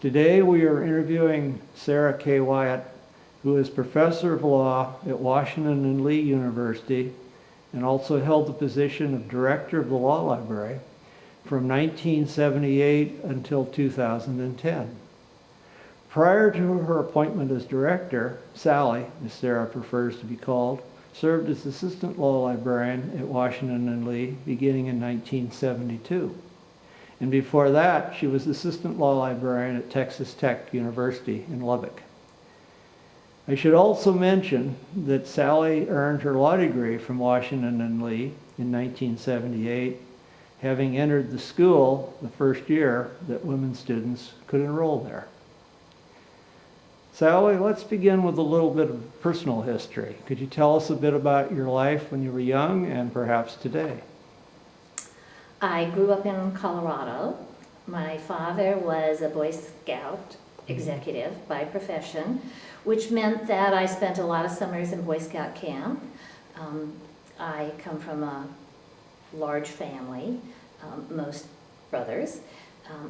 Today we are interviewing Sarah K. Wiant, who is professor of law at Washington and Lee University and also held the position of director of the law library from 1978 until 2010. Prior to her appointment as director, Sally, as Sarah prefers to be called, served as assistant law librarian at Washington and Lee beginning in 1972. And before that, she was assistant law librarian at Texas Tech University in Lubbock. I should also mention that Sally earned her law degree from Washington and Lee in 1978, having entered the school the first year that women students could enroll there. Sally, let's begin with a little bit of personal history. Could you tell us a bit about your life when you were young and perhaps today? I grew up in Colorado. My father was a Boy Scout executive by profession, which meant that I spent a lot of summers in Boy Scout camp. I come from a large family, most brothers.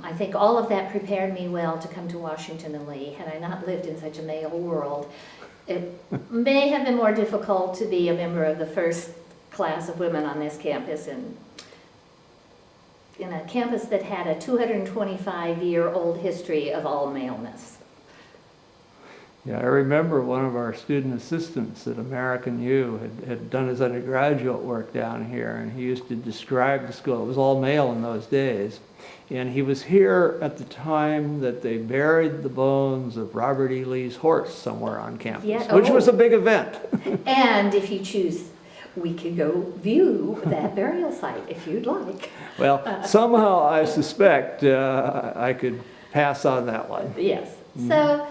I think all of that prepared me well to come to Washington and Lee. Had I not lived in such a male world, it may have been more difficult to be a member of the first class of women on this campus in a campus that had a 225-year-old history of all maleness. Yeah, I remember one of our student assistants at American U had done his undergraduate work down here, and he used to describe the school. It was all male in those days. And he was here at the time that they buried the bones of Robert E. Lee's horse somewhere on campus, Yeah, which was a big event. And if you choose, we could go view that burial site if you'd like. Well, somehow I suspect I could pass on that one. Yes. Mm-hmm. So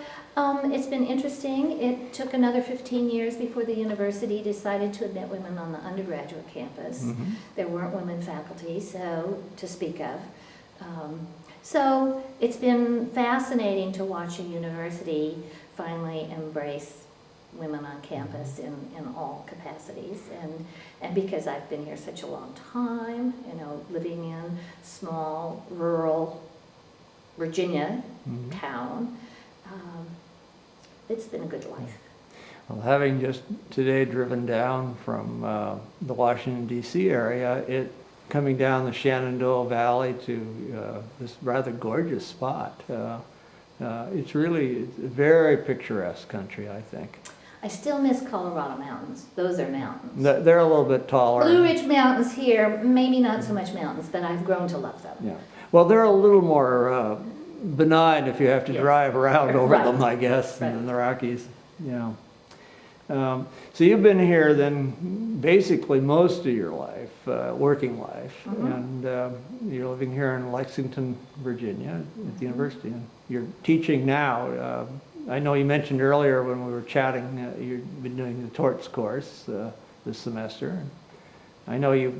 it's been interesting. It took another 15 years before the university decided to admit women on the undergraduate campus. Mm-hmm. There weren't women faculty, so to speak of. So it's been fascinating to watch a university finally embrace women on campus in all capacities, and because I've been here such a long time, living in small rural Virginia town, it's been a good life. Well, having just today driven down from the Washington, D.C. area, coming down the Shenandoah Valley to this rather gorgeous spot, it's really a very picturesque country, I think. I still miss Colorado mountains. Those are mountains. They're a little bit taller. Blue Ridge Mountains here, maybe not so much mountains, but I've grown to love them. Yeah. Well, they're a little more benign if you have to Yes. drive around over Right. them, I guess, Right. in the Rockies. Yeah. So you've been here then basically most of your life, working life, and you're living here in Lexington, Virginia at the university, and you're teaching now. I know you mentioned earlier when we were chatting, you've been doing the torts course this semester. I know you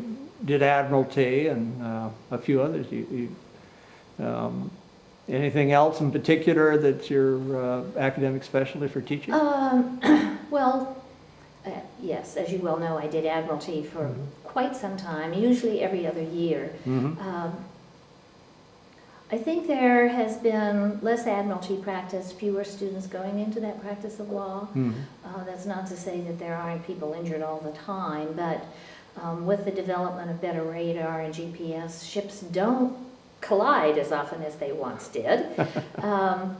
did Admiralty and a few others. Anything else in particular that's your academic specialty for teaching? Well, yes, as you well know, I did Admiralty for quite some time, usually every other year. I think there has been less Admiralty practice, fewer students going into that practice of law. That's not to say that there aren't people injured all the time, but with the development of better radar and GPS, ships don't collide as often as they once did. And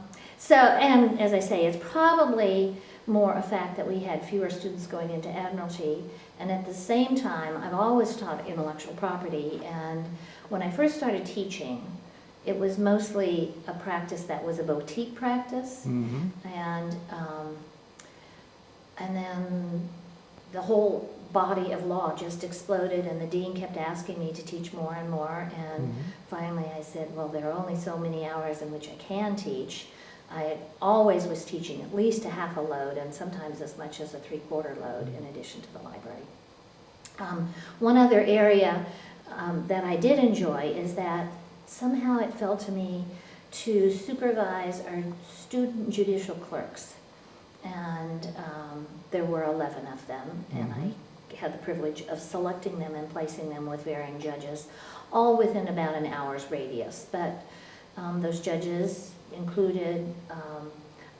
as I say, it's probably more a fact that we had fewer students going into Admiralty, and at the same time, I've always taught intellectual property, and when I first started teaching, it was mostly a practice that was a boutique practice, and then the whole body of law just exploded, and the dean kept asking me to teach more and more, and finally I said, well, there are only so many hours in which I can teach. I always was teaching at least a half a load, and sometimes as much as a 3/4 load in addition to the library. One other area that I did enjoy is that somehow it fell to me to supervise our student judicial clerks, and there were 11 of them, and I had the privilege of selecting them and placing them with varying judges, all within about an hour's radius. But those judges included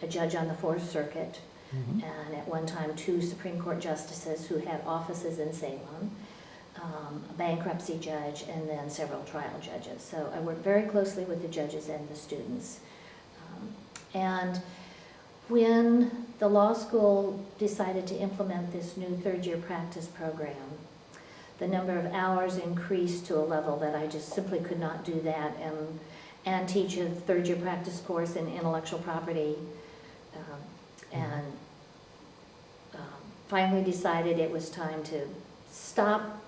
a judge on the Fourth Circuit, and at one time 2 Supreme Court justices who had offices in Salem, a bankruptcy judge, and then several trial judges. So I worked very closely with the judges and the students. And when the law school decided to implement this new third-year practice program, the number of hours increased to a level that I just simply could not do that and teach a third-year practice course in intellectual property. And finally decided it was time to stop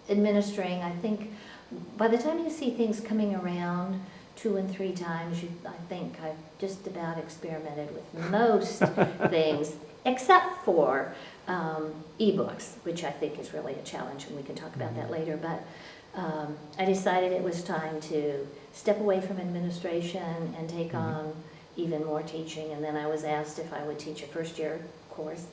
administering. I think by the time you see things coming around 2 and 3 times, I think I've just about experimented with most things, except for ebooks, which I think is really a challenge, and we can talk about that later. But I decided it was time to step away from administration and take on even more teaching. And then I was asked if I would teach a first-year course.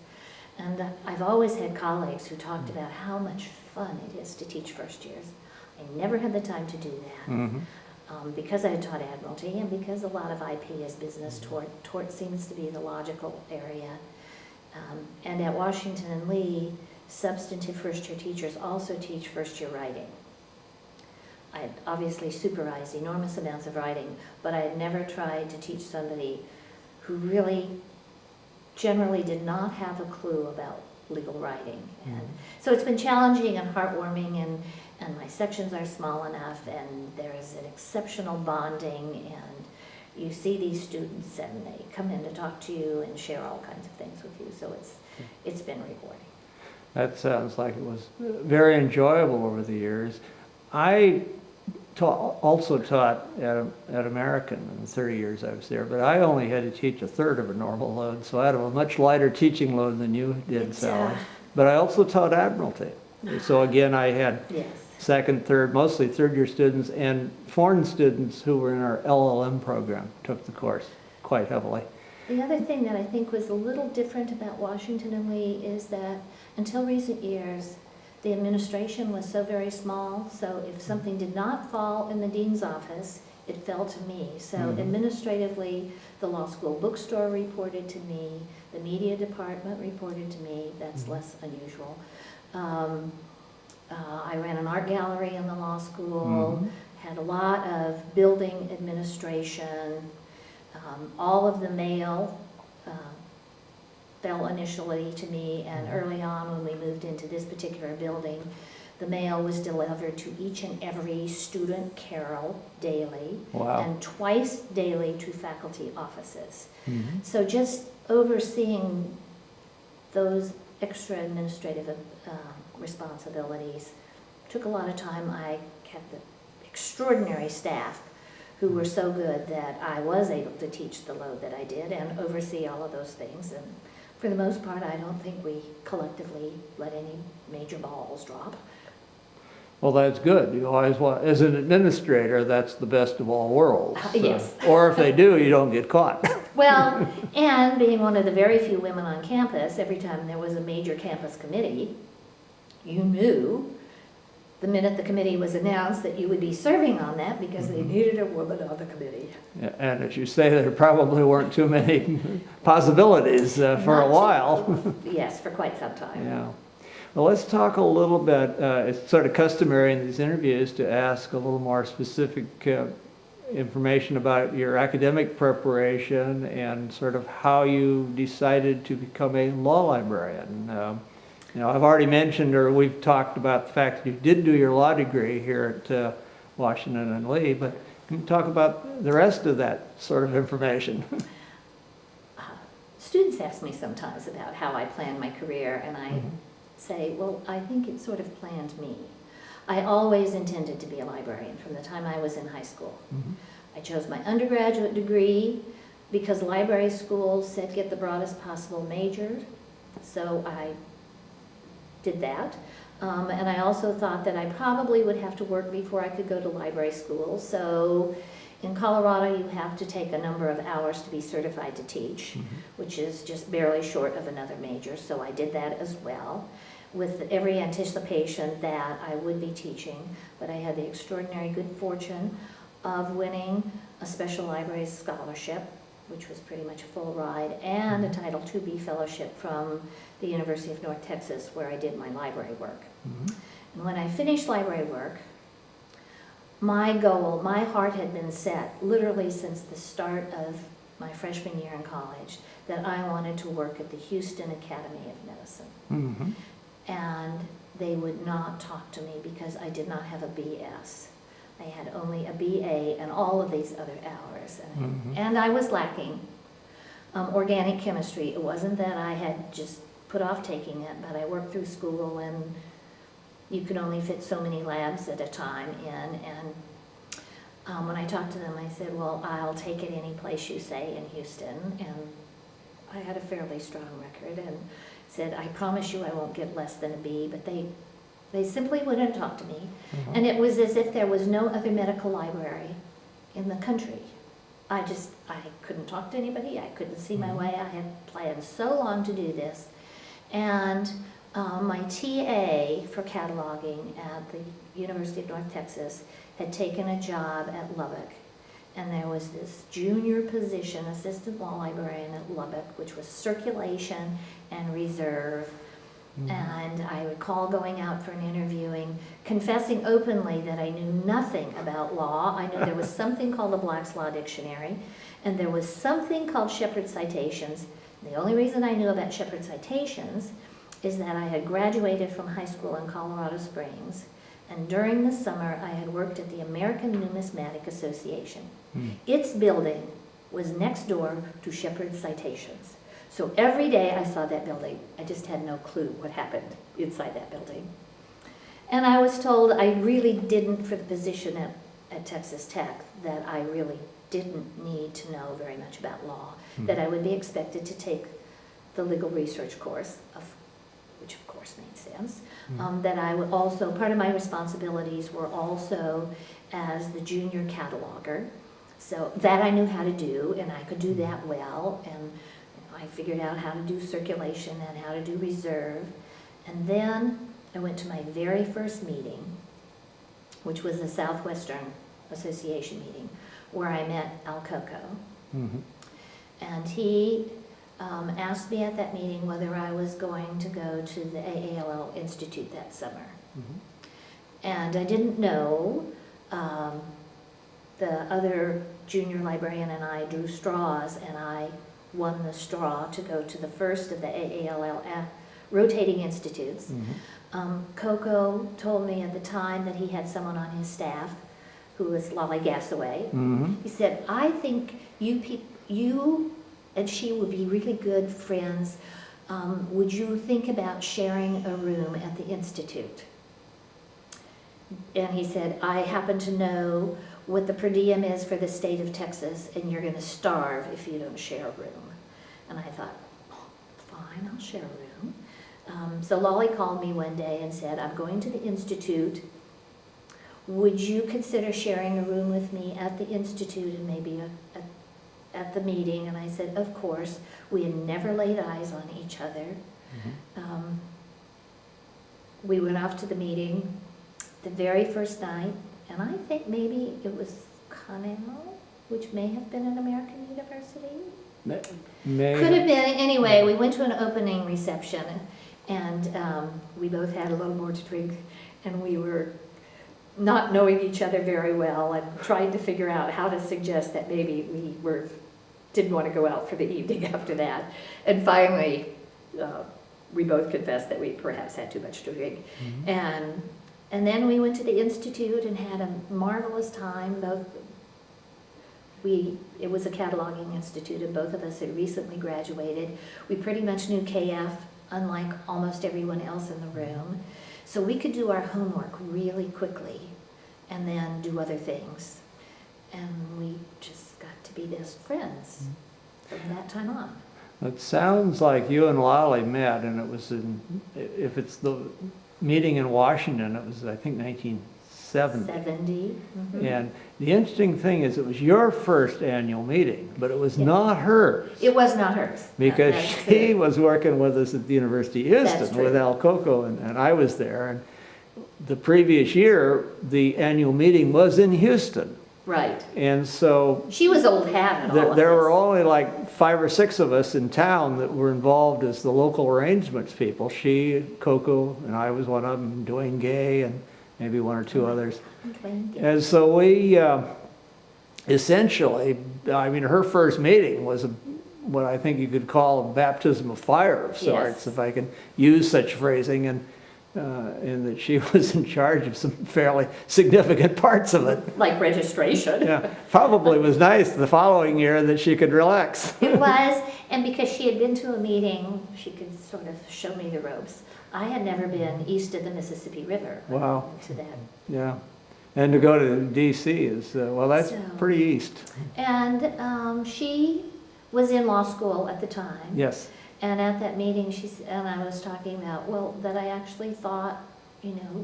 And I've always had colleagues who talked about how much fun it is to teach first years. I never had the time to do that because I had taught Admiralty and because a lot of IP is business. Tort seems to be the logical area. And at Washington and Lee, substantive first-year teachers also teach first-year writing. I had obviously supervised enormous amounts of writing, but I had never tried to teach somebody who really generally did not have a clue about legal writing. And so it's been challenging and heartwarming, and my sections are small enough, and there is an exceptional bonding, and you see these students and they come in to talk to you and share all kinds of things with you, so it's been rewarding. That sounds like it was very enjoyable over the years. I also taught at American in the 30 years I was there, but I only had to teach a third of a normal load, so I had a much lighter teaching load than you did, Sally. But I also taught Admiralty. So again, I had second, third, mostly third-year students and foreign students who were in our LLM program took the course quite heavily. The other thing that I think was a little different about Washington and Lee is that until recent years, the administration was so very small, so if something did not fall in the dean's office, it fell to me. So administratively, the law school bookstore reported to me, the media department reported to me. That's less unusual. I ran an art gallery in the law school, had a lot of building administration. All of the mail fell initially to me, and early on when we moved into this particular building, the mail was delivered to each and every student carrel daily, and twice daily to faculty offices. So just overseeing those extra administrative responsibilities took a lot of time. I kept the extraordinary staff who were so good that I was able to teach the load that I did and oversee all of those things. And for the most part, I don't think we collectively let any major balls drop. Well, that's good. You always want, as an administrator, that's the best of all worlds. Yes. Or if they do, you don't get caught. Well, and being one of the very few women on campus, every time there was a major campus committee, you knew the minute the committee was announced that you would be serving on that because they needed a woman on the committee. Yeah, and as you say, there probably weren't too many possibilities for a while. Yes, for quite some time. Yeah. Well, let's talk a little bit, it's sort of customary in these interviews to ask a little more specific information about your academic preparation and sort of how you decided to become a law librarian. You know, I've already mentioned, or we've talked about the fact that you did do your law degree here at Washington and Lee, but can you talk about the rest of that sort of information? Students ask me sometimes about how I planned my career, and I say, well, I think it sort of planned me. I always intended to be a librarian from the time I was in high school. I chose my undergraduate degree because library schools said get the broadest possible major, so I did that. And I also thought that I probably would have to work before I could go to library school. So in Colorado, you have to take a number of hours to be certified to teach, which is just barely short of another major. So I did that as well, with every anticipation that I would be teaching. But I had the extraordinary good fortune of winning a special library scholarship, which was pretty much a full ride, and a Title IIB fellowship from the University of North Texas, where I did my library work. Mhm. And when I finished library work, my goal, my heart had been set, literally since the start of my freshman year in college, that I wanted to work at the Houston Academy of Medicine. Mhm. And they would not talk to me because I did not have a BS. I had only a BA and all of these other hours. And I was lacking organic chemistry. It wasn't that I had just put off taking it, but I worked through school and you could only fit so many labs at a time in. And when I talked to them, I said, well, I'll take it any place you say in Houston. And I had a fairly strong record and said, I promise you I won't get less than a B, but they simply wouldn't talk to me. And it was as if there was no other medical library in the country. I couldn't talk to anybody, I couldn't see my way, I had planned so long to do this. And my TA for cataloging at the University of North Texas had taken a job at Lubbock. And there was this junior position, assistant law librarian at Lubbock, which was circulation and reserve. And I recall going out for an interviewing, confessing openly that I knew nothing about law. I knew there was something called the Black's Law Dictionary, and there was something called Shepard Citations. The only reason I knew about Shepard Citations is that I had graduated from high school in Colorado Springs, and during the summer I had worked at the American Numismatic Association. Its building was next door to Shepard Citations. So every day I saw that building. I just had no clue what happened inside that building. And I was told I really didn't, for the position at Texas Tech, that I really didn't need to know very much about law, that I would be expected to take the legal research course, which of course made sense, that I would also, part of my responsibilities were also as the junior cataloger. So that I knew how to do, and I could do that well, and I figured out how to do circulation and how to do reserve. And then I went to my very first meeting, which was the Southwestern Association meeting, where I met Al Coco. And he asked me at that meeting whether I was going to go to the AALL Institute that summer. And I didn't know. The other junior librarian and I drew straws, and I won the straw to go to the first of the AALL rotating institutes. Coco told me at the time that he had someone on his staff who was Lolly Gassaway. He said, I think you and she would be really good friends. Would you think about sharing a room at the institute? And he said, I happen to know what the per diem is for the state of Texas, and you're going to starve if you don't share a room. And I thought, oh, fine, I'll share a room. So Lolly called me one day and said, I'm going to the institute. Would you consider sharing a room with me at the institute and maybe at the meeting? And I said, of course. We had never laid eyes on each other. We went off to the meeting the very first night, and I think maybe it was Connell, which may have been an American university. Could have been. Anyway, we went to an opening reception, and we both had a little more to drink, and we were not knowing each other very well and trying to figure out how to suggest that maybe we didn't want to go out for the evening after that. And finally, we both confessed that we perhaps had too much to drink. And then we went to the institute and had a marvelous time. It was a cataloging institute, and both of us had recently graduated. We pretty much knew KF, unlike almost everyone else in the room. So we could do our homework really quickly and then do other things. And we just got to be best friends from that time on. It sounds like you and Lolly met, and it was if it's the meeting in Washington, it was, I think, 1970. And the interesting thing is it was your first annual meeting, but it was not hers. It was not hers. Because she was working with us at the University of Houston with Al Coco, and I was there. And the previous year, the annual meeting was in Houston. Right. And so She was old hat in all of there were this. only like 5 or 6 of us in town that were involved as the local arrangements people. She, Coco, and I was one of them, Dwayne Gay, and maybe 1 or 2 others. And so we essentially, I mean, her first meeting was what I think you could call a baptism of fire of sorts, Yes. if I can use such phrasing, and that she was in charge of some fairly significant parts of it. Like registration. Yeah, probably was nice the following year that she could relax. It was, and because she had been to a meeting, she could sort of show me the ropes. I had never been east of the Mississippi River. Wow. To that. Yeah, and to go to DC is, well, that's So- pretty east. And she was in law school at the time. Yes. And at that meeting, and I was talking about, well, that I actually thought,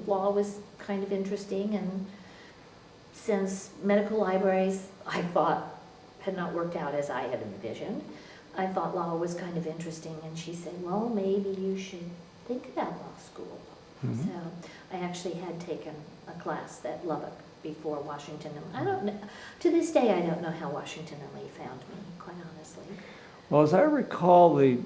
law was kind of interesting, and since medical libraries, I thought, had not worked out as I had envisioned, I thought law was kind of interesting, and she said, well, maybe you should think about law school. Mhm. So I actually had taken a class at Lubbock before Washington. I don't know, to this day, I don't know how Washington and Lee found me, quite honestly. Well, as I recall, the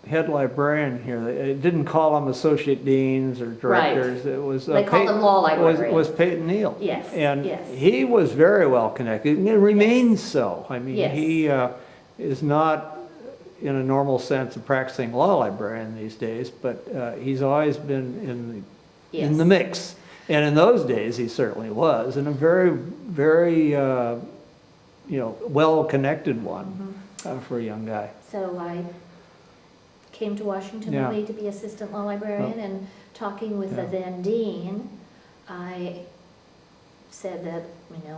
head librarian here, it didn't call them associate deans or directors. It was They called them law librarians. Was Peyton Neal. Yes, And yes. he was very well connected, and it remains so. I mean, Yes. he is not, in a normal sense, a practicing law librarian these days, but he's always been in the mix. And in those days, he certainly was, and a very, very, well-connected one for a young guy. So I came to Washington Yeah. Lee to be assistant law librarian, and talking with the Yeah. then dean, I said that,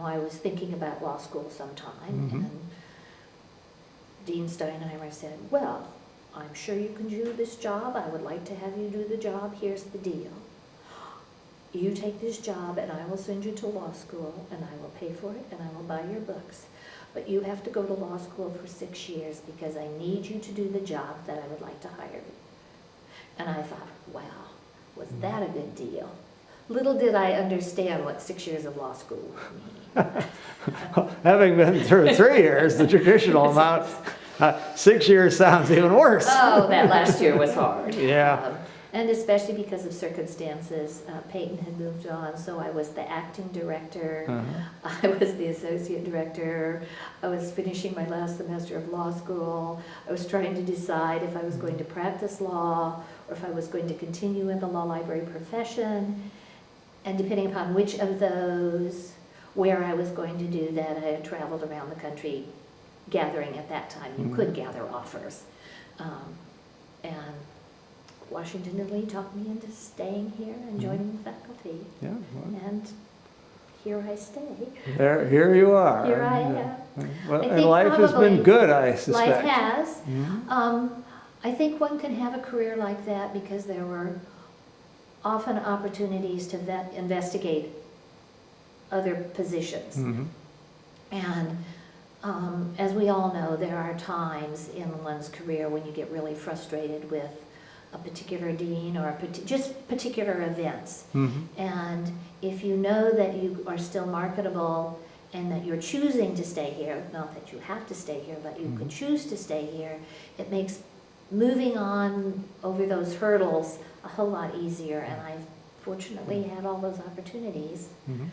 I was thinking about law school sometime, Mhm. and Dean Steinheimer said, well, I'm sure you can do this job. I would like to have you do the job. Here's the deal. You take this job, and I will send you to law school, and I will pay for it, and I will buy your books. But you have to go to law school for 6 years because I need you to do the job that I would like to hire you. And I thought, wow, was that a good deal? Little did I understand what 6 years of law school would mean. Having been through 3 years, the traditional amount, 6 years sounds even worse. Oh, that last year was hard. Yeah. And especially because of circumstances, Peyton had moved on, so I was the acting director. Uh-huh. I was the associate director. I was finishing my last semester of law school. I was trying to decide if I was going to practice law or if I was going to continue in the law library profession. And depending upon which of those, where I was going to do that, I had traveled around the country gathering at that time. You could gather offers. And Washington and Lee talked me into staying here and joining the faculty. Yeah, well, And here I stay. here you are. Here I And, am. Well, I and think life has probably been good, I suspect. Life has. Mhm. I think one can have a career like that because there were often opportunities to investigate other positions. Mhm. And as we all know, there are times in one's career when you get really frustrated with a particular dean or just particular events. Mhm. And if you know that you are still marketable and that you're choosing to stay here, not that you have to stay here, but you could choose to stay here, it makes moving on over those hurdles a whole lot easier. And I've fortunately had all those opportunities Mhm.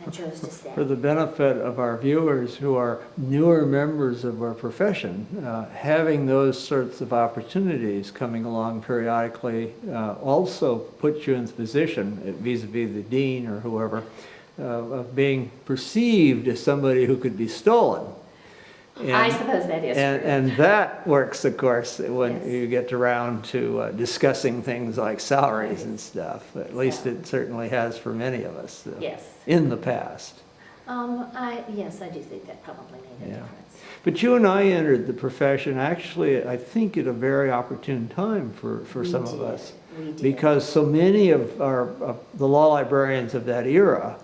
and chose to stay. For the benefit of our viewers who are newer members of our profession, having those sorts of opportunities coming along periodically also puts you in the position, vis-a-vis the dean or whoever, of being perceived as somebody who could be stolen. I suppose that is true. And that works, of course, when Yes. you get around to discussing things like salaries and stuff. At least So- it certainly has for many of us Yes. in the past. Yes, I do think that probably made a Yeah. difference. But you and I entered the profession actually, I think, at a very opportune time for We some of did. us. We did. Because so many of the law librarians of that era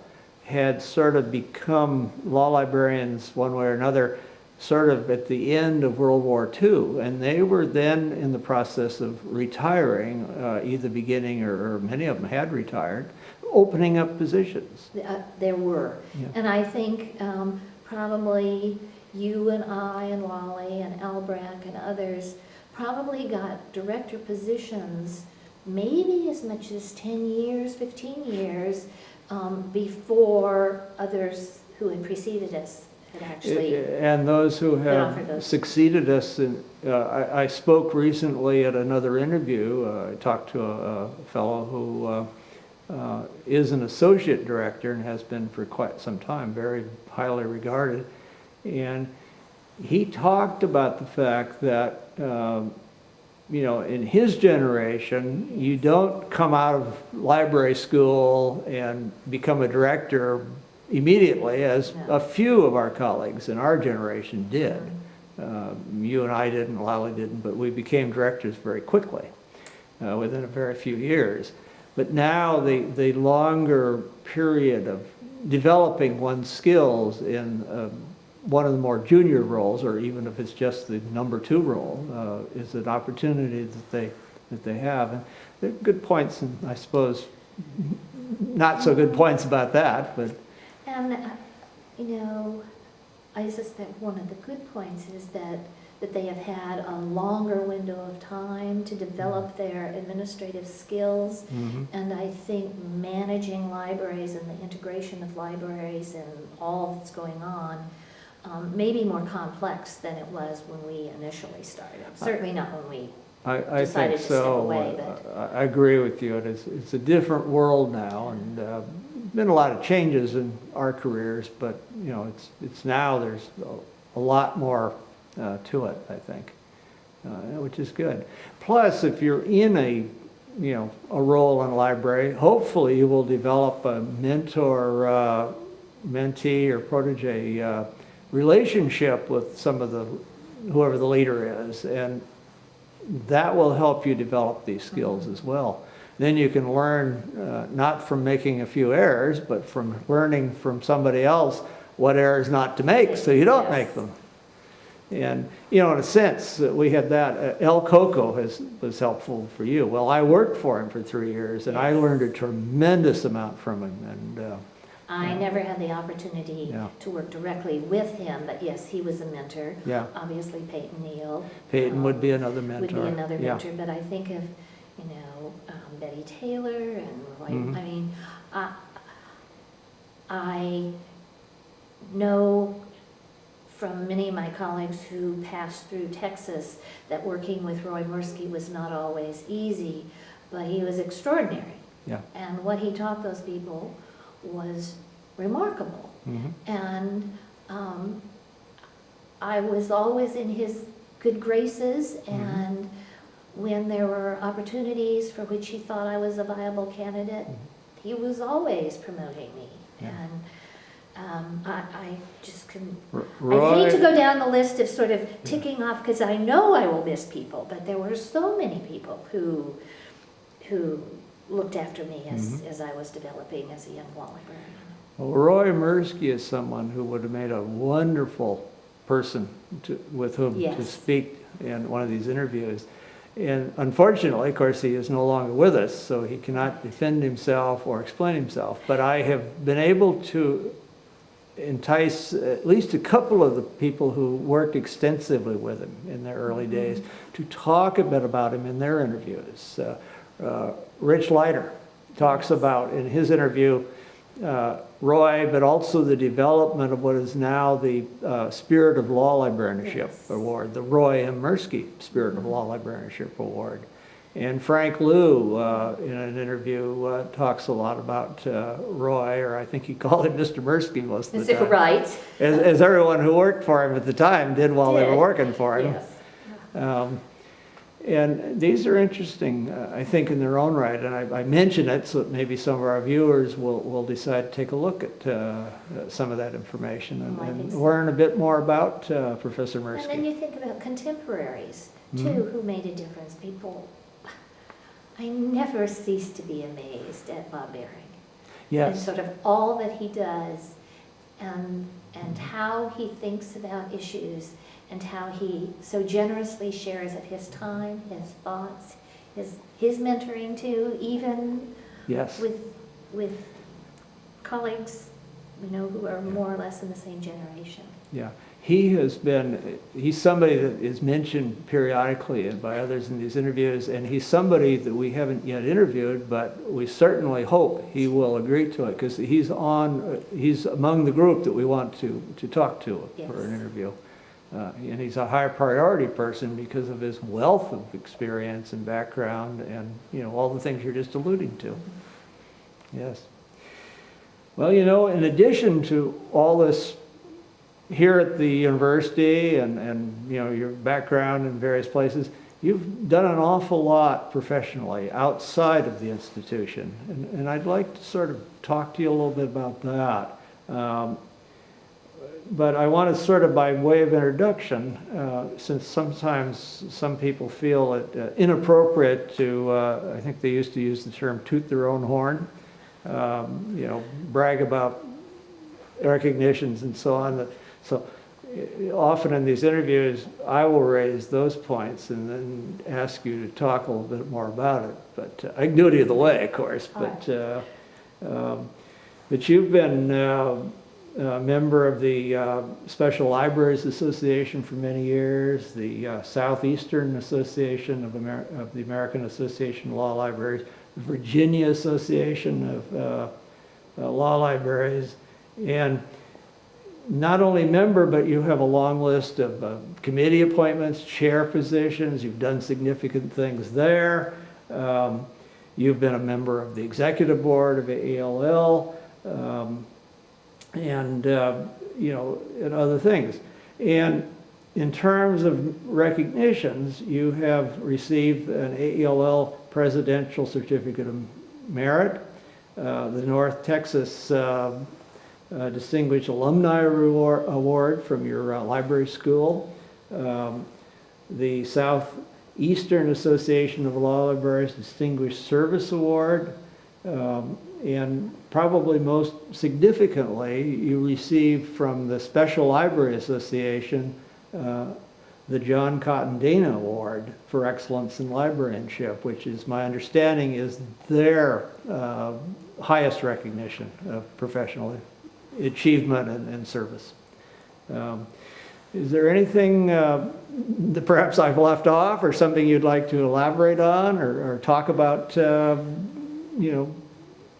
had sort of become law librarians one way or another, sort of at the end of World War II. And they were then in the process of retiring, either beginning or many of them had retired, opening up positions. There were. Yeah. And I think probably you and I and Wally and Albrecht and others probably got director positions maybe as much as 10 years, 15 years before others who had preceded us had actually. And those who offered have those. succeeded us, I spoke recently at another interview. I talked to a fellow who is an associate director and has been for quite some time, very highly regarded. And he talked about the fact that, in his generation, you don't come out of library school and become a director immediately, as No. a few of our colleagues in our generation did. You and I didn't, Lally didn't, but we became directors very quickly, within a very few years. But now the longer period of developing one's skills in one of the more junior roles, or even if it's just the number 2 role, is an opportunity that they have. And there are good points, and I suppose not so good points about that, but. And, I suspect one of the good points is that they have had a longer window of time to develop their administrative skills. Mhm. And I think managing libraries and the integration of libraries and all that's going on may be more complex than it was when we initially started. Certainly not when we I decided think to step so. away, but. I agree with you. It's a different world now, and been a lot of changes in our careers, but it's now there's a lot more to it, I think, which is good. Plus, if you're in a role in a library, hopefully you will develop a mentor, mentee, or protege relationship with whoever the leader is, and that will help you develop these skills as well. Then you can learn not from making a few errors, but from learning from somebody else what errors not to make so you don't make them. And, in a sense, we had that. El Coco was helpful for you. Well, I worked for him for 3 years, and I learned a tremendous amount from him. And I never had the opportunity Yeah. to work directly with him, but yes, he was a mentor. Yeah. Obviously, Peyton Neal. Peyton would be another mentor. Would be another Yeah. mentor, but I think of, Betty Taylor and Roy. Mhm. I mean, I know from many of my colleagues who passed through Texas that working with Roy Mursky was not always easy, but he was extraordinary. Yeah. And what he taught those people was remarkable. Mhm. And I was always in his good graces, and when there were opportunities for which he thought I was a viable candidate, he was always promoting me. Yeah. And I just can, Roy, I hate to go down the list of sort of ticking off, because I know I will miss people, but there were so many people who looked after me as I was developing as a young law librarian. well, Roy Mursky is someone who would have made a wonderful person with whom to Yes. speak in one of these interviews. And unfortunately, of course, he is no longer with us, so he cannot defend himself or explain himself. But I have been able to entice at least a couple of the people who worked extensively with him in the early days to talk a bit about him in their interviews. Rich Leiter talks about, in his interview, Roy, but also the development of what is now the Spirit of Law Librarianship Yes. Award, the Roy M. Mursky Spirit of Law Librarianship Award. And Frank Liu, in an interview, talks a lot about Roy, or I think he called him Mr. Mursky most of the time. Right. As everyone who worked for him at the time did while they were Did. working for him. Yes. And these are interesting, I think, in their own right. And I mention it so that maybe some of our viewers will decide to take a look at some of that information I think and so. learn a bit more about Professor And then Mursky. you think about contemporaries, too, who made a difference. People, I never cease to be amazed at Bob Baring. And Yes, sort of all that he does, and how he thinks about issues, and how he so generously shares of his time, his thoughts, his mentoring too, even yes. with with colleagues, who are more or less in the same generation. Yeah, he's somebody that is mentioned periodically and by others in these interviews, and he's somebody that we haven't yet interviewed, but we certainly hope he will agree to it, because he's among the group that we want to talk to for an interview. And he's a high priority person because of his wealth of experience and background and, all the things you're just alluding to. Yes. Well, in addition to all this here at the university and your background in various places, you've done an awful lot professionally outside of the institution. And I'd like to sort of talk to you a little bit about that. But I want to sort of, by way of introduction, since sometimes some people feel it inappropriate to, I think they used to use the term toot their own horn, brag about recognitions and so on. So often in these interviews, I will raise those points and then ask you to talk a little bit more about it. But I can do it either way, of course. But you've been a member of the Special Libraries Association for many years, the Southeastern Association of the American Association of Law Libraries, the Virginia Association of Law Libraries, and not only member, but you have a long list of committee appointments, chair positions. You've done significant things there. You've been a member of the executive board of ALL, and other things. And in terms of recognitions, you have received an ALL Presidential Certificate of Merit, the North Texas Distinguished Alumni Award from your library school, the Southeastern Association of Law Libraries Distinguished Service Award, and probably most significantly, you received from the Special Library Association the John Cotton Dana Award for Excellence in Librarianship, which is, my understanding, is their highest recognition of professional achievement and service. Is there anything that perhaps I've left off, or something you'd like to elaborate on, or talk about,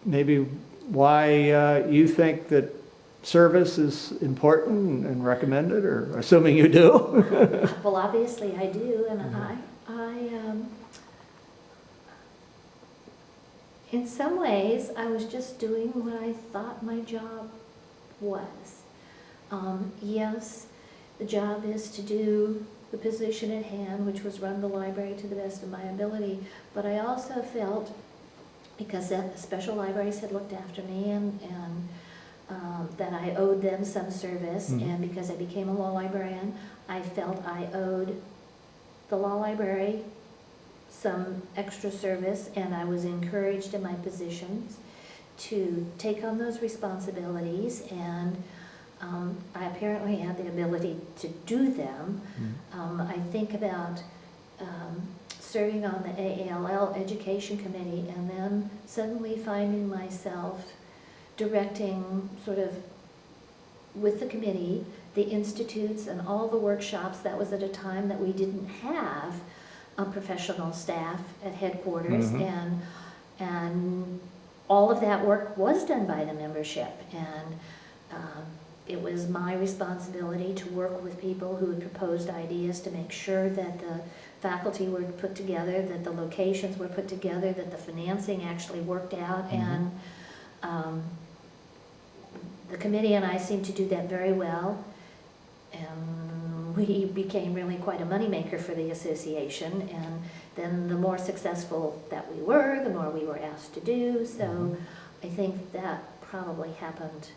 maybe why you think that service is important and recommended, or assuming you do? Well, obviously I do, and in some ways, I was just doing what I thought my job was. Yes, the job is to do the position at hand, which was run the library to the best of my ability, but I also felt, because the special libraries had looked after me and that I owed them some service, and because I became a law librarian, I felt I owed the law library some extra service, and I was encouraged in my positions to take on those responsibilities, and I apparently had the ability to do them. I think about serving on the AALL Education Committee and then suddenly finding myself directing, sort of with the committee, the institutes and all the workshops. That was at a time that we didn't have professional staff at headquarters, and all of that work was done by the membership, and it was my responsibility to work with people who had proposed ideas to make sure that the faculty were put together, that the locations were put together, that the financing actually worked out, and the committee and I seemed to do that very well, and we became really quite a moneymaker for the association, and then the more successful that we were, the more we were asked to do, so I think that probably happened.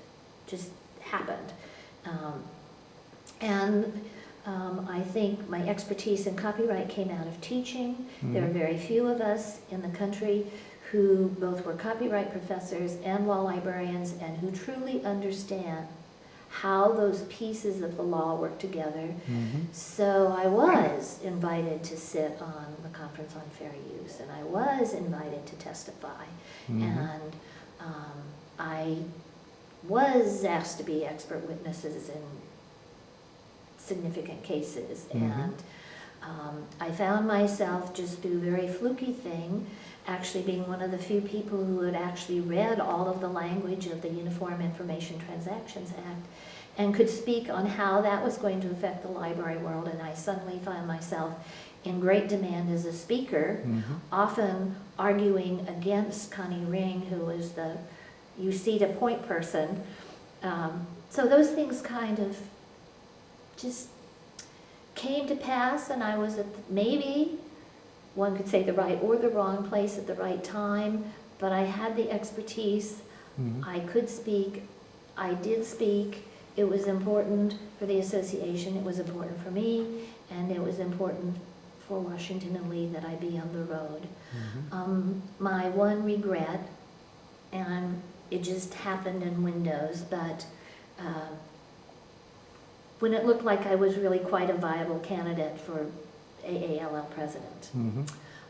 I think my expertise in copyright came out of teaching. There are very few of us in the country who both were copyright professors and law librarians, and who truly understand how those pieces of the law work together. So I was invited to sit on the Conference on Fair Use, and I was invited to testify. And I was asked to be expert witnesses in significant cases, and I found myself, just through a very fluky thing, actually being one of the few people who had actually read all of the language of the Uniform Information Transactions Act and could speak on how that was going to affect the library world, and I suddenly found myself in great demand as a speaker, often arguing against Connie Ring, who was the UCTA point person. So those things kind of just came to pass, and I was at maybe, one could say, the right or the wrong place at the right time, but I had the expertise. I could speak. I did speak. It was important for the association, it was important for me, and it was important for Washington and Lee that I be on the road. My one regret, and it just happened in Windows, but when it looked like I was really quite a viable candidate for AALL president,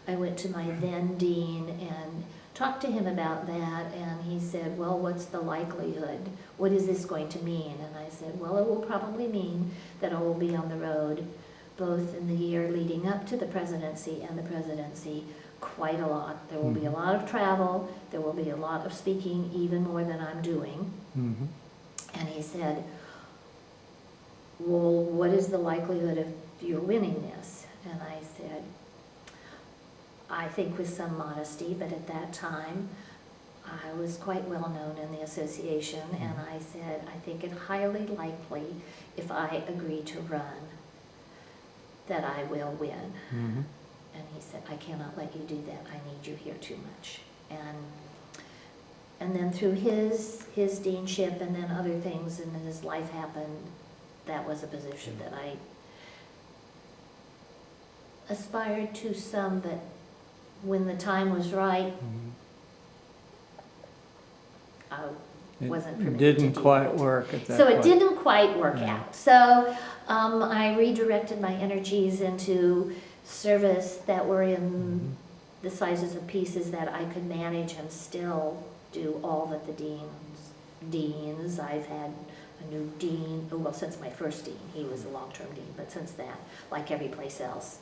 I went to my then dean and talked to him about that, and he said, well, what's the likelihood? What is this going to mean? And I said, well, it will probably mean that I will be on the road both in the year leading up to the presidency and the presidency quite a lot. There will be a lot of travel, there will be a lot of speaking, even more than I'm doing. And he said, well, what is the likelihood of your winning this? And I said, I think with some modesty, but at that time I was quite well known in the association, and I said, I think it highly likely, if I agree to run, that I will win. And he said, I cannot let you do that. I need you here too much. And then through his deanship and then other things in his life happened, that was a position that I aspired to some, but when the time was right, I wasn't permitted to do Didn't quite work at that So point. it didn't quite work out. So I redirected my energies into service that were in the sizes of pieces that I could manage and still do all that the deans. I've had a new dean, well, since my first dean, he was a long-term dean, but since that, like every place else,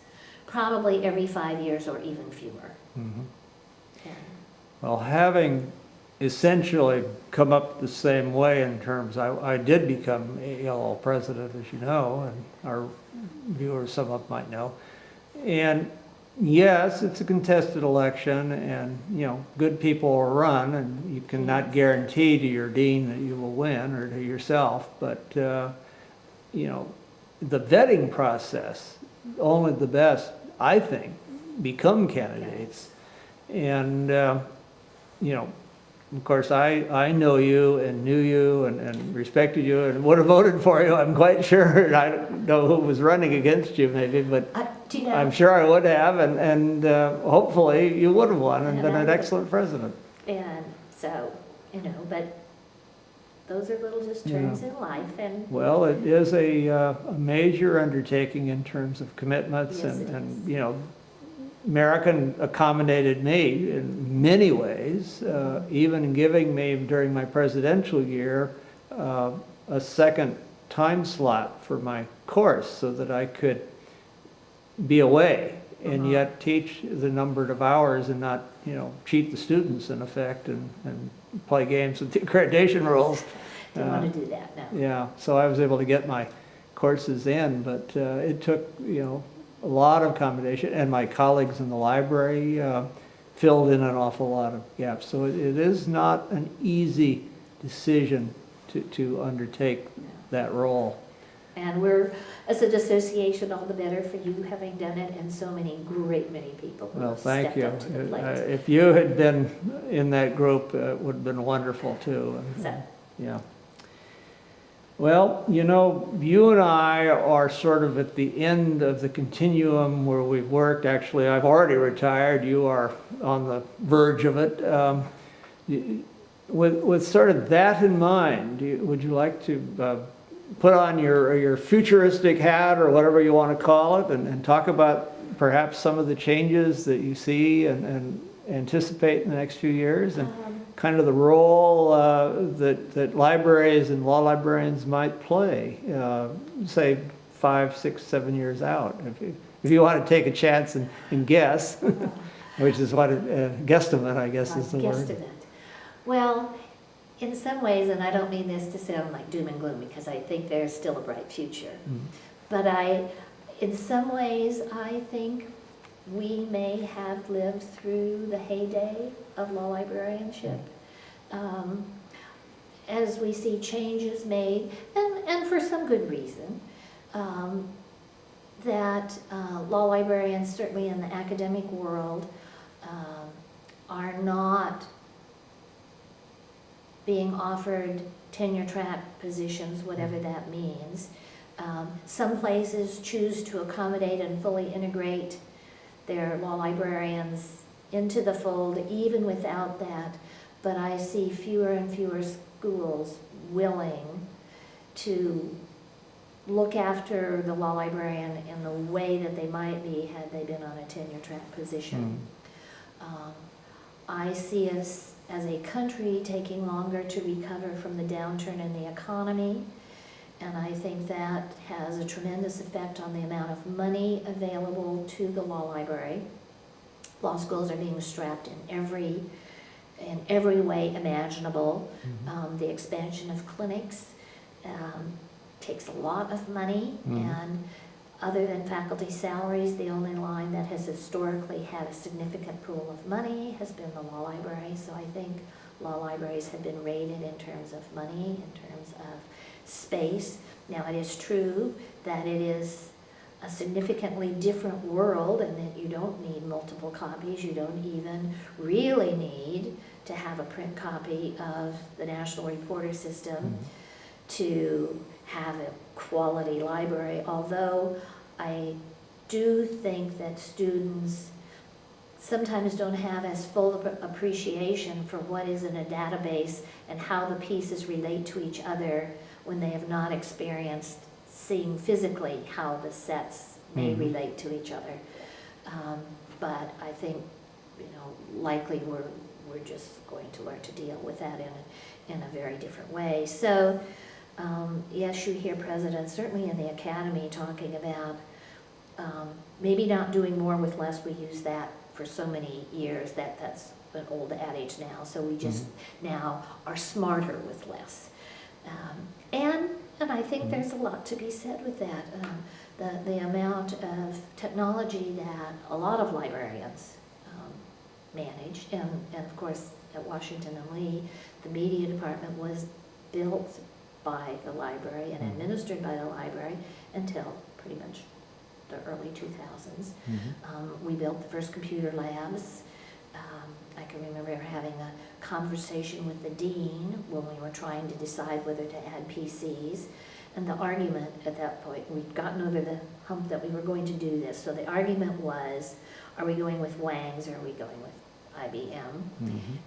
probably every 5 years or even fewer. Well, having essentially come up the same way in terms, I did become ALL president, as you know, and our viewers, some of them might know. And yes, it's a contested election, and good people will run, and you cannot guarantee to your dean that you will win, or to yourself, but the vetting process, only the best, I think, become candidates. And of course, I know you and knew you and respected you and would have voted for you, I'm quite sure. I don't know who was running against you maybe, but Do you know, I'm sure I would have, and hopefully you would have won and been an excellent president. and so, but those are little just turns in life, and Well, it is a major undertaking in terms of commitments, Yes, it and American accommodated me in many ways, even giving me during my presidential year a second time slot for my course so that I could be away and yet teach the numbered of hours and not, cheat the students in effect and play games with the accreditation rules. didn't want to do that, no. Yeah, so I was able to get my courses in, but it took, a lot of accommodation, and my colleagues in the library filled in an awful lot of gaps. So it is not an easy decision to undertake that role. And we're, as an association, all the better for you having done it, and so many people who Well, have thank stepped you. up to the plate. If you had been in that group, it would have been wonderful too. So, Yeah. Well, you and I are sort of at the end of the continuum where we've worked. Actually, I've already retired. You are on the verge of it. With sort of that in mind, would you like to put on your futuristic hat or whatever you want to call it and talk about perhaps some of the changes that you see and anticipate in the next few years? And kind of the role that libraries and law librarians might play, say 5, 6, 7 years out. If you want to take a chance and guess, which is what a guesstimate, I guess, is the word. Guesstimate. Well, in some ways, and I don't mean this to sound like doom and gloom, because I think there's still a bright future. But in some ways, I think we may have lived through the heyday of law librarianship. As we see changes made, and for some good reason, that law librarians, certainly in the academic world, are not being offered tenure track positions, whatever that means. Some places choose to accommodate and fully integrate their law librarians into the fold even without that, but I see fewer and fewer schools willing to look after the law librarian in the way that they might be had they been on a tenure track position. I see us as a country taking longer to recover from the downturn in the economy, and I think that has a tremendous effect on the amount of money available to the law library. Law schools are being strapped in every way imaginable. The expansion of clinics takes a lot of money, and other than faculty salaries, the only line that has historically had a significant pool of money has been the law library. So I think law libraries have been rated in terms of money, in terms of space. Now, it is true that it is a significantly different world and that you don't need multiple copies. You don't even really need to have a print copy of the National Reporter System to have a quality library, although I do think that students sometimes don't have as full of appreciation for what is in a database and how the pieces relate to each other when they have not experienced seeing physically how the sets may relate to each other. But I think, likely we're just going to learn to deal with that in a very different way. So, yes, you hear presidents, certainly in the academy, talking about maybe not doing more with less. We use that for so many years that's an old adage now. So we just now are smarter with less. And I think there's a lot to be said with that. The amount of technology that a lot of librarians manage, and of course at Washington and Lee, the media department was built by the library and administered by the library until pretty much the early 2000s. We built the first computer labs. I can remember having a conversation with the dean when we were trying to decide whether to add PCs. And the argument at that point, we'd gotten over the hump that we were going to do this. So the argument was, are we going with Wang's or are we going with IBM?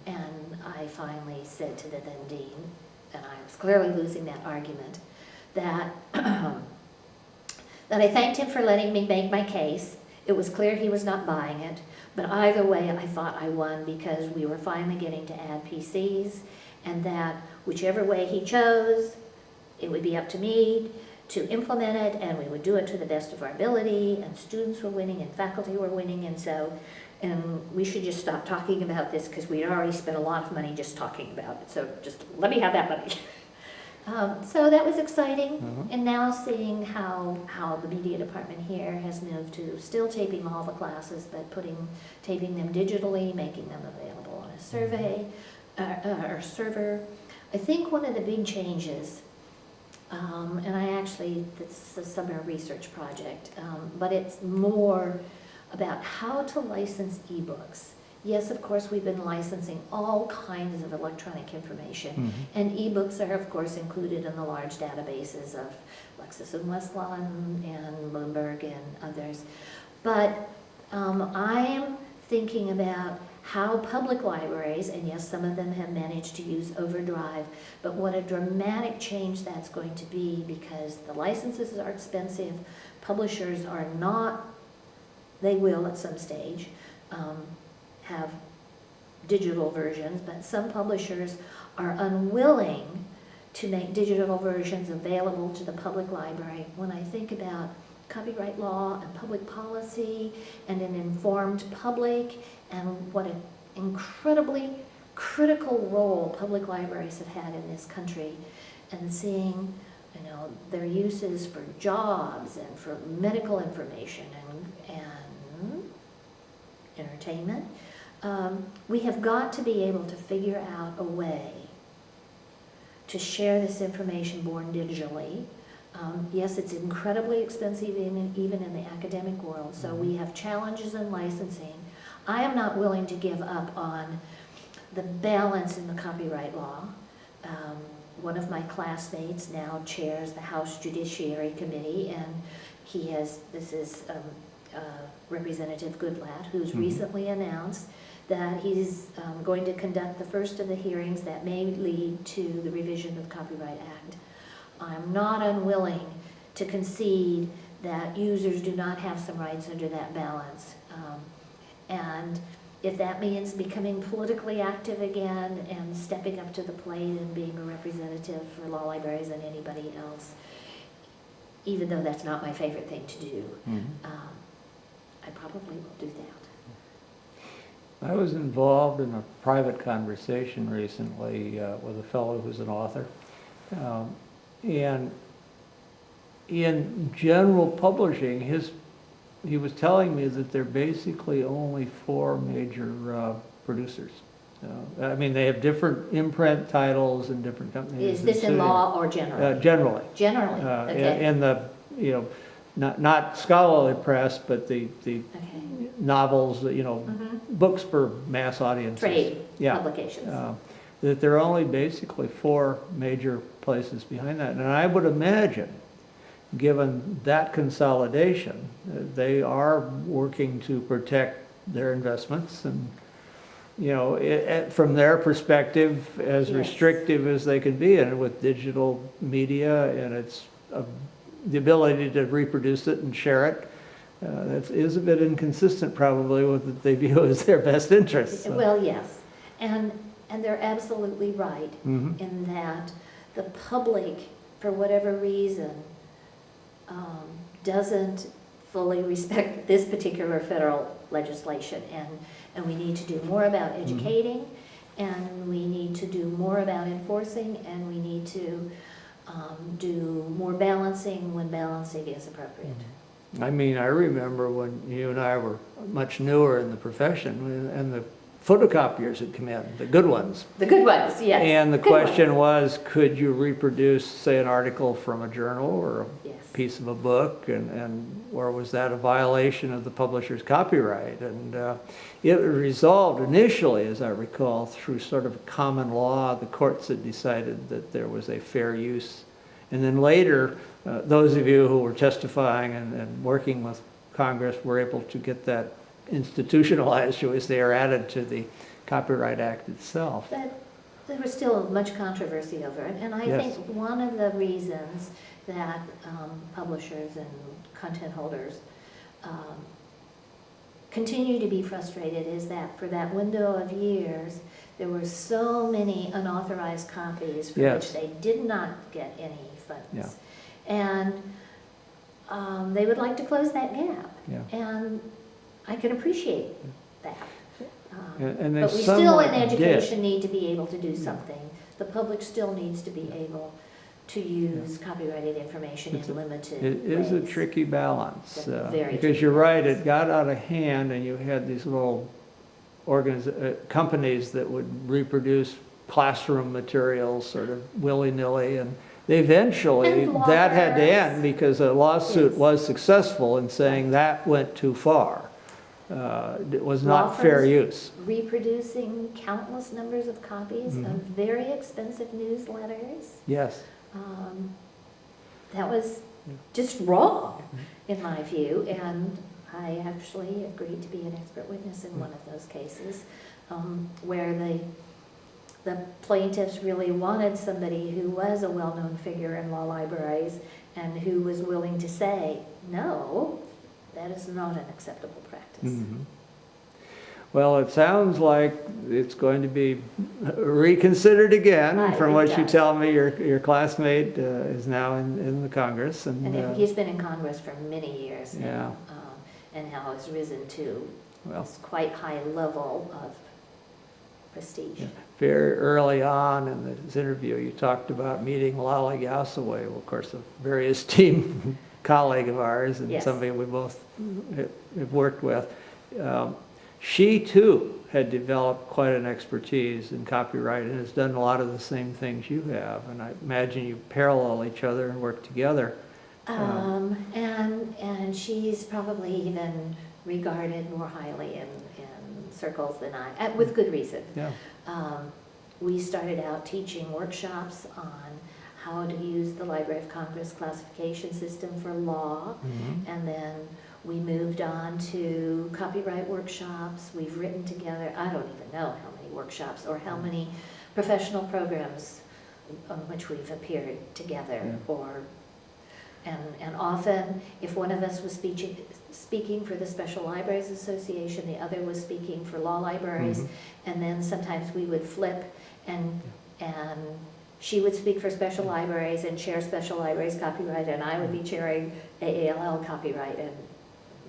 And I finally said to the then dean, and I was clearly losing that argument, that that I thanked him for letting me make my case. It was clear he was not buying it, but either way I thought I won because we were finally getting to add PCs, and that whichever way he chose, it would be up to me to implement it, and we would do it to the best of our ability, and students were winning and faculty were winning, and we should just stop talking about this because we'd already spent a lot of money just talking about it, so just let me have that money. So that was exciting, and now seeing how the media department here has moved to still taping all the classes, but taping them digitally, making them available on a or server. I think one of the big changes, and it's a summer research project, but it's more about how to license ebooks. Yes, of course, we've been licensing all kinds of electronic information, and ebooks are, of course, included in the large databases of Lexis and Westlaw and Bloomberg and others. But I am thinking about how public libraries, and yes, some of them have managed to use Overdrive, but what a dramatic change that's going to be, because the licenses are expensive, publishers are not, they will at some stage, have digital versions, but some publishers are unwilling to make digital versions available to the public library. When I think about copyright law and public policy and an informed public and what an incredibly critical role public libraries have had in this country, and seeing, you know, their uses for jobs and for medical information and entertainment, we have got to be able to figure out a way to share this information born digitally. Yes, it's incredibly expensive even in the academic world, so we have challenges in licensing. I am not willing to give up on the balance in the copyright law. One of my classmates now chairs the House Judiciary Committee, and this is Representative Goodlatte, who's recently announced that he's going to conduct the first of the hearings that may lead to the revision of the Copyright Act. I'm not unwilling to concede that users do not have some rights under that balance. And if that means becoming politically active again and stepping up to the plate and being a representative for law libraries and anybody else, even though that's not my favorite thing to do, I probably will do that. I was involved in a private conversation recently with a fellow who's an author. And in general publishing, he was telling me that there are basically only 4 major producers. I mean, they have different imprint titles and different companies. Is this in law or generally? Generally. Generally, okay. In the, you know, not scholarly press, but the Okay. novels, you know, books for mass audiences. Trade Yeah. publications. That there are only basically 4 major places behind that. And I would imagine, given that consolidation, they are working to protect their investments and, you know, from their perspective, as Yes. restrictive as they can be, and with digital media and its the ability to reproduce it and share it, that is a bit inconsistent probably with what they view as their best interests. So. Well, yes, and they're absolutely right Mhm. in that the public, for whatever reason, doesn't fully respect this particular federal legislation, and we need to do more about educating, and we need to do more about enforcing, and we need to do more balancing when balancing is appropriate. I mean, I remember when you and I were much newer in the profession, and the photocopiers had come in, the good ones. The good ones, yes. And the Good question ones. was, could you reproduce, say, an article from a journal or a Yes. piece of a book, or was that a violation of the publisher's copyright? And it resolved initially, as I recall, through sort of common law. The courts had decided that there was a fair use. And then later, those of you who were testifying and working with Congress were able to get that institutionalized, shall we say, or added to the Copyright Act itself. But there was still much controversy over it, and I Yes. think one of the reasons that publishers and content holders continue to be frustrated is that for that window of years, there were so many unauthorized copies for Yes. which they did not get any funds. Yeah. And they would like to close that gap. Yeah. And I can appreciate that. And they But we still somewhat in did. education need to be able to do something. The public still needs to be able to use copyrighted information in limited It is a ways. tricky balance, It's a very because tricky you're right, balance. it got out of hand and you had these little companies that would reproduce classroom materials sort of willy-nilly, and they eventually, And that had to lawyers. end because a lawsuit Yes. was successful in saying that went too far. It was Law not fair firms use. Reproducing countless numbers of copies Mhm. of very expensive newsletters. Yes. That was just wrong, in my view, and I actually agreed to be an expert witness in one of those cases, where the plaintiffs really wanted somebody who was a well-known figure in law libraries and who was willing to say, no, that is not an acceptable practice. Mhm. Well, it sounds like it's going to be reconsidered again. From It what you does. tell me, your classmate is now in the Congress. And he's been in Congress for many years Yeah. now, and now has risen to Well, this quite high level of prestige. yeah. Very early on in this interview, you talked about meeting Lolly Gassaway, of course, a very esteemed colleague of ours and Yes. somebody we both have worked with. She too had developed quite an expertise in copyright and has done a lot of the same things you have. And I imagine you parallel each other and work together. And she's probably even regarded more highly in circles than I, with good reason. Yeah. We started out teaching workshops on how to use the Library of Congress classification system for law, Mhm. and then we moved on to copyright workshops. We've written together, I don't even know how many workshops or how many professional programs on which we've appeared together. Yeah. And often, if one of us was speaking for the Special Libraries Association, the other was speaking for law libraries, Mhm. and then sometimes we would flip, and she would speak for special libraries and chair special libraries copyright, and I would be chairing AALL copyright, and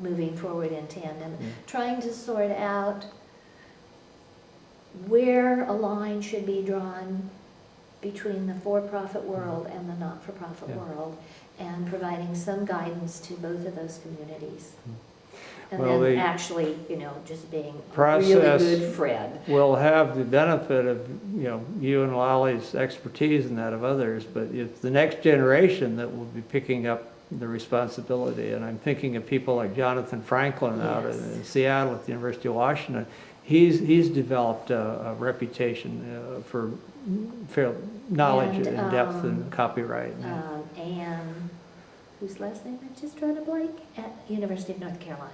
moving forward in tandem, Yeah. trying to sort out where a line should be drawn between the for-profit world and the not-for-profit Yeah. world, and providing some guidance to both of those communities. And Well, then the actually, just being a process really good friend. will have the benefit of, you and Lolly's expertise and that of others, but it's the next generation that will be picking up the responsibility. And I'm thinking of people like Jonathan Franklin out Yes. in Seattle at the University of Washington. He's developed a reputation for fair knowledge And, and depth in copyright. Anne, whose last name I just drawn a blank, at University of North Carolina,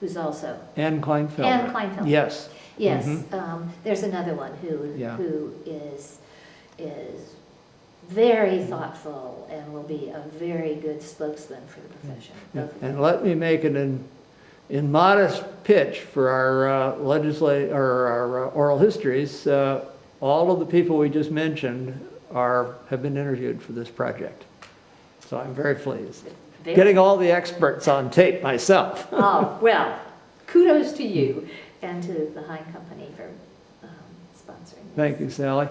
who's also, Anne Kleinfelder. Anne Kleinfelder. Yes. yes, Mhm. There's another one Yeah. who is very thoughtful and will be a very good spokesman for the profession. Both of them. And let me make it in modest pitch for our our oral histories. All of the people we just mentioned have been interviewed for this project. So I'm very pleased. Very- Getting all the experts on tape myself. Oh, well, kudos to you and to the Hine Company for sponsoring this. Thank you, Sally.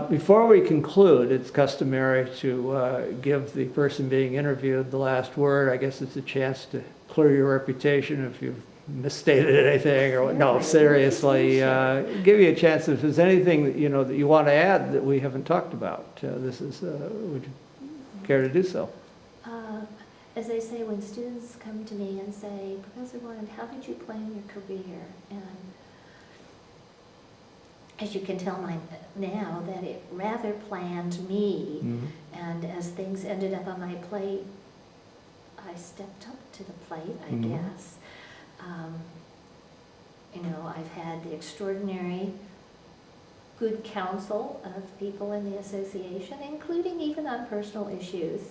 Before we conclude, it's customary to give the person being interviewed the last word. I guess it's a chance to clear your reputation if you've misstated anything or no, Yeah, seriously. sure. Give you a chance if there's anything that you want to add that we haven't talked about. Would you care to do so? As I say, when students come to me and say, Professor Wiant, how did you plan your career? And as you can tell now, that it rather planned me, Mhm. and as things ended up on my plate, I stepped up to the plate, I Mhm. guess. I've had the extraordinary good counsel of people in the association, including even on personal issues.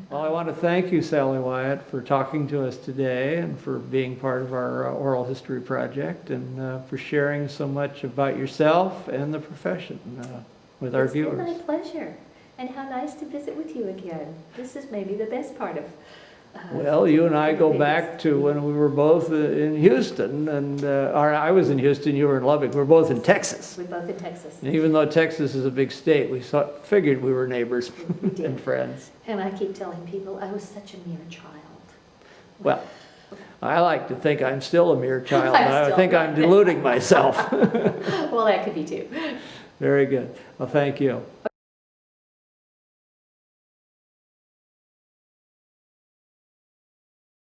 Well, I want to thank you, Sally Wiant, for talking to us today and for being part of our oral history project and for sharing so much about yourself and the profession with our viewers. It's been my pleasure, and how nice to visit with you again. This is maybe the best part of Well, you and I go Yes. back to when we were both in Houston, or I was in Houston, you were in Lubbock. We were both in Texas. We're both in Texas. And even though Texas is a big state, we figured we were neighbors We did. and friends. And I keep telling people I was such a mere child. Well, I like to think I'm still a mere child, I'm but I still think I'm not. deluding myself. Well, that could be too. Very good. Well, thank you.